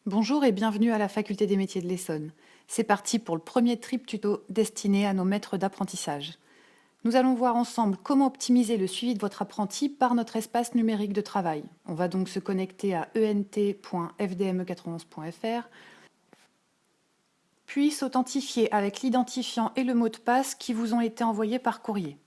Bonjour et bienvenue à la Faculté des métiers de l'Essonne. C'est parti pour le premier trip tuto destiné à nos maîtres d'apprentissage. Nous allons voir ensemble comment optimiser le suivi de votre apprenti par notre espace numérique de travail. On va donc se connecter à ent.fdme91.fr, puis s'authentifier avec l'identifiant et le mot de passe qui vous ont été envoyés par courrier.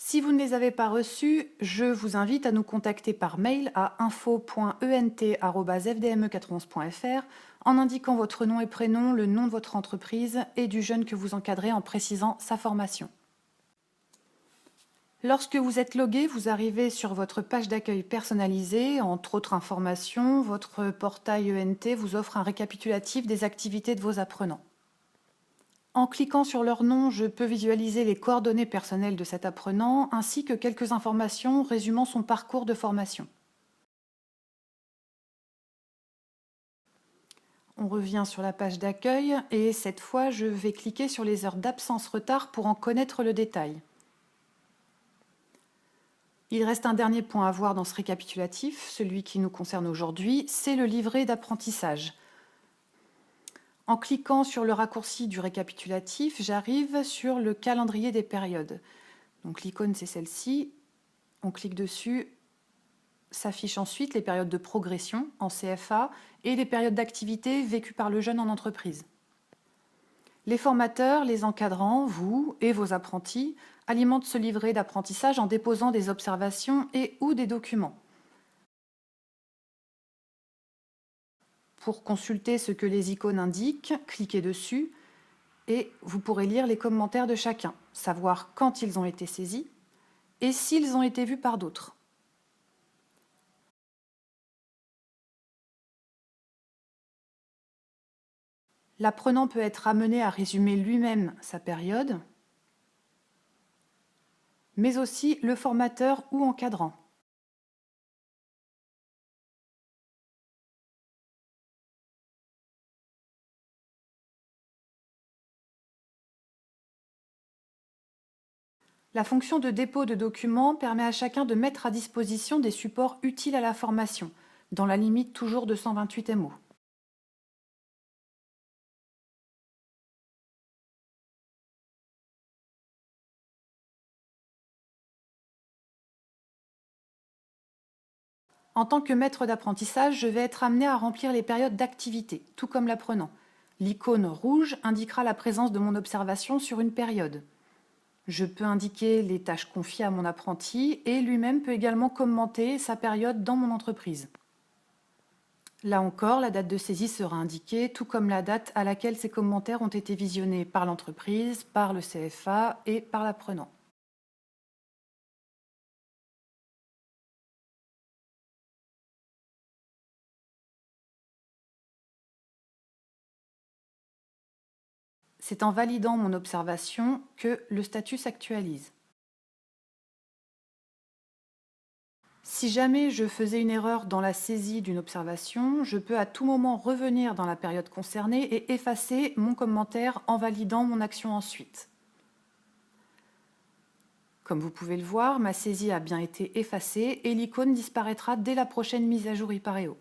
Si vous ne les avez pas reçus, je vous invite à nous contacter par mail à info.ent@fdme91.fr en indiquant votre nom et prénom, le nom de votre entreprise et du jeune que vous encadrez en précisant sa formation. Lorsque vous êtes logué, vous arrivez sur votre page d'accueil personnalisée. Entre autres informations, votre portail ENT vous offre un récapitulatif des activités de vos apprenants. En cliquant sur leur nom, je peux visualiser les coordonnées personnelles de cet apprenant ainsi que quelques informations résumant son parcours de formation. On revient sur la page d'accueil et cette fois, je vais cliquer sur les heures d'absence-retard pour en connaître le détail. Il reste un dernier point à voir dans ce récapitulatif, celui qui nous concerne aujourd'hui, c'est le livret d'apprentissage. En cliquant sur le raccourci du récapitulatif, j'arrive sur le calendrier des périodes. Donc l'icône c'est celle-ci, on clique dessus, s'affichent ensuite les périodes de progression en CFA et les périodes d'activité vécues par le jeune en entreprise. Les formateurs, les encadrants, vous et vos apprentis alimentent ce livret d'apprentissage en déposant des observations et ou des documents. Pour consulter ce que les icônes indiquent, cliquez dessus et vous pourrez lire les commentaires de chacun, savoir quand ils ont été saisis et s'ils ont été vus par d'autres. L'apprenant peut être amené à résumer lui-même sa période, mais aussi le formateur ou encadrant. La fonction de dépôt de documents permet à chacun de mettre à disposition des supports utiles à la formation, dans la limite toujours de 128 MO. En tant que maître d'apprentissage, je vais être amené à remplir les périodes d'activité, tout comme l'apprenant. L'icône rouge indiquera la présence de mon observation sur une période. Je peux indiquer les tâches confiées à mon apprenti et lui-même peut également commenter sa période dans mon entreprise. Là encore, la date de saisie sera indiquée, tout comme la date à laquelle ces commentaires ont été visionnés par l'entreprise, par le CFA et par l'apprenant. C'est en validant mon observation que le statut s'actualise. Si jamais je faisais une erreur dans la saisie d'une observation, je peux à tout moment revenir dans la période concernée et effacer mon commentaire en validant mon action ensuite. Comme vous pouvez le voir, ma saisie a bien été effacée et l'icône disparaîtra dès la prochaine mise à jour Ipareo.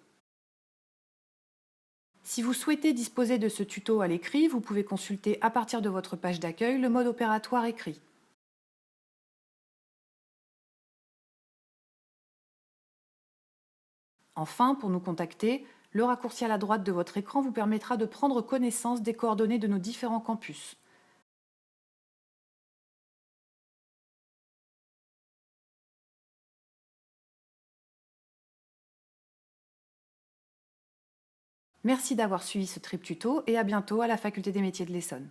Si vous souhaitez disposer de ce tuto à l'écrit, vous pouvez consulter à partir de votre page d'accueil le mode opératoire écrit. Enfin, pour nous contacter, le raccourci à la droite de votre écran vous permettra de prendre connaissance des coordonnées de nos différents campus. Merci d'avoir suivi ce trip tuto et à bientôt à la Faculté des métiers de l'Essonne.